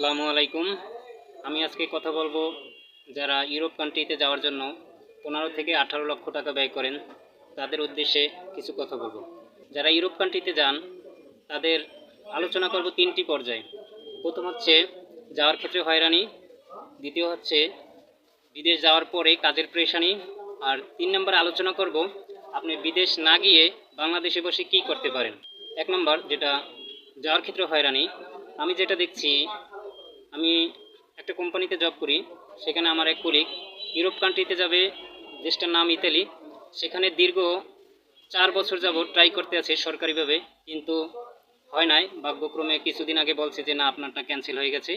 আসসালামু আলাইকুম। আমি আজকে কথা বলবো যারা ইউরোপ কান্ট্রিতে যাওয়ার জন্য 15 থেকে 18 লক্ষ টাকা ব্যয় করেন তাদের উদ্দেশ্যে কিছু কথা বলবো। যারা ইউরোপ কান্ট্রিতে যান তাদের আলোচনা করব তিনটি পর্যায়ে। প্রথম হচ্ছে যাওয়ার ক্ষেত্রে হয়রানি, দ্বিতীয় হচ্ছে বিদেশ যাওয়ার পরে কাজের প্রেশানি, আর 3 নম্বরে আলোচনা করব আপনি বিদেশ না গিয়ে বাংলাদেশে বসে কি করতে পারেন। 1 নম্বর, যেটা যাওয়ার ক্ষেত্রে হয়রানি, আমি যেটা দেখছি, আমি একটা কোম্পানিতে জব করি। সেখানে আমার এক কলিগ ইউরোপ কান্ট্রিতে যাবে, দেশটার নাম ইতালি। সেখানে দীর্ঘ 4 বছর যাবত ট্রাই করতে আছে সরকারিভাবে, কিন্তু হয় নাই। ভাগ্যক্রমে কিছুদিন আগে বলছে যে না, আপনারটা ক্যান্সেল হয়ে গেছে।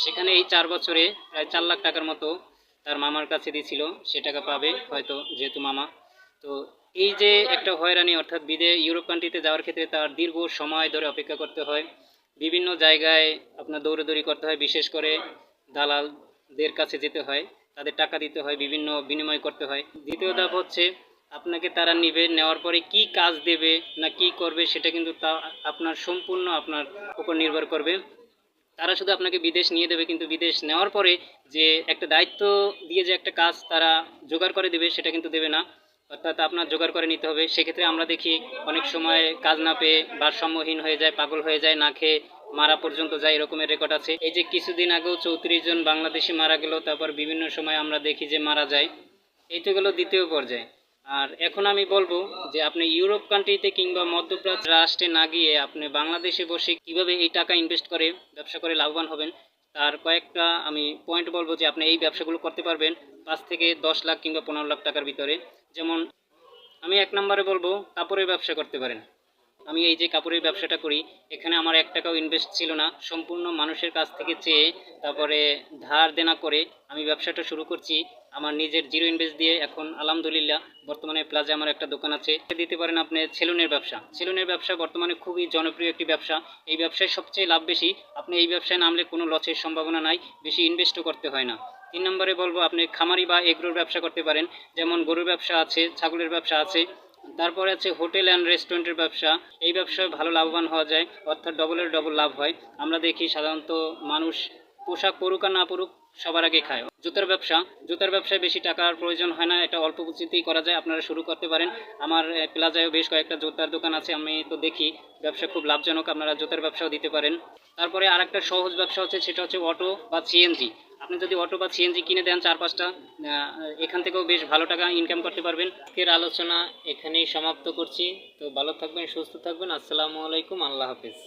সেখানে এই 4 বছরে প্রায় 4 লাখ টাকার মতো তার মামার কাছে দিয়েছিল, সে টাকা পাবে হয়তো যেহেতু মামা। তো এই যে একটা হয়রানি, অর্থাৎ ইউরোপ কান্ট্রিতে যাওয়ার ক্ষেত্রে তার দীর্ঘ সময় ধরে অপেক্ষা করতে হয়, বিভিন্ন জায়গায় আপনার দৌড়াদৌড়ি করতে হয়, বিশেষ করে দালালদের কাছে যেতে হয়, তাদের টাকা দিতে হয়, বিভিন্ন বিনিময় করতে হয়। দ্বিতীয় ধাপ হচ্ছে আপনাকে তারা নিবে, নেওয়ার পরে কি কাজ দেবে না কি করবে সেটা কিন্তু তা আপনার সম্পূর্ণ আপনার উপর নির্ভর করবে। তারা শুধু আপনাকে বিদেশ নিয়ে দেবে, কিন্তু বিদেশ নেওয়ার পরে যে একটা দায়িত্ব দিয়ে যে একটা কাজ তারা জোগাড় করে দেবে সেটা কিন্তু দেবে না, অর্থাৎ আপনার জোগাড় করে নিতে হবে। সেক্ষেত্রে আমরা দেখি অনেক সময় কাজ না পেয়ে ভারসাম্যহীন হয়ে যায়, পাগল হয়ে যায়, না খেয়ে মারা পর্যন্ত যায়, এরকমের রেকর্ড আছে। এই যে কিছুদিন আগেও 34 জন বাংলাদেশি মারা গেল, তারপর বিভিন্ন সময় আমরা দেখি যে মারা যায়। এই তো গেল দ্বিতীয় পর্যায়ে। আর এখন আমি বলবো যে আপনি ইউরোপ কান্ট্রিতে কিংবা মধ্যপ্রাচ্য রাষ্ট্রে না গিয়ে আপনি বাংলাদেশে বসে কিভাবে এই টাকা ইনভেস্ট করে ব্যবসা করে লাভবান হবেন, তার কয়েকটা আমি পয়েন্ট বলবো যে আপনি এই ব্যবসাগুলো করতে পারবেন 5 থেকে 10 লাখ কিংবা 15 লাখ টাকার ভিতরে। যেমন আমি 1 নম্বরে বলবো কাপড়ের ব্যবসা করতে পারেন। আমি এই যে কাপড়ের ব্যবসাটা করি, এখানে আমার 1 টাকাও ইনভেস্ট ছিল না, সম্পূর্ণ মানুষের কাছ থেকে চেয়ে তারপরে ধার দেনা করে আমি ব্যবসাটা শুরু করছি আমার নিজের জিরো ইনভেস্ট দিয়ে। এখন আলহামদুলিল্লাহ বর্তমানে প্লাজা আমার একটা দোকান আছে। দিতে পারেন আপনি সেলুনের ব্যবসা। সেলুনের ব্যবসা বর্তমানে খুবই জনপ্রিয় একটি ব্যবসা। এই ব্যবসায় সবচেয়ে লাভ বেশি। আপনি এই ব্যবসায় নামলে কোনো লসের সম্ভাবনা নাই, বেশি ইনভেস্টও করতে হয় না। 3 নম্বরে বলবো আপনি খামারি বা এগ্রোর ব্যবসা করতে পারেন। যেমন গরুর ব্যবসা আছে, ছাগলের ব্যবসা আছে, তারপরে আছে হোটেল অ্যান্ড রেস্টুরেন্টের ব্যবসা। এই ব্যবসায় ভালো লাভবান হওয়া যায়, অর্থাৎ ডবলের ডবল লাভ হয়। আমরা দেখি সাধারণত মানুষ পোশাক পরুক আর না পরুক সবার আগে খায়। জুতার ব্যবসা, জুতার ব্যবসায় বেশি টাকার প্রয়োজন হয় না, এটা অল্প পুঁজিতেই করা যায়, আপনারা শুরু করতে পারেন। আমার প্লাজায়ও বেশ কয়েকটা জুতার দোকান আছে, আমি তো দেখি ব্যবসা খুব লাভজনক, আপনারা জুতার ব্যবসাও দিতে পারেন। তারপরে আরেকটা সহজ ব্যবসা হচ্ছে, সেটা হচ্ছে অটো বা সিএনজি। আপনি যদি অটো বা সিএনজি কিনে দেন 4-5টা, এখান থেকেও বেশ ভালো টাকা ইনকাম করতে পারবেন। আজকের আলোচনা এখানেই সমাপ্ত করছি। তো ভালো থাকবেন, সুস্থ থাকবেন। আসসালামু আলাইকুম, আল্লাহ হাফিজ।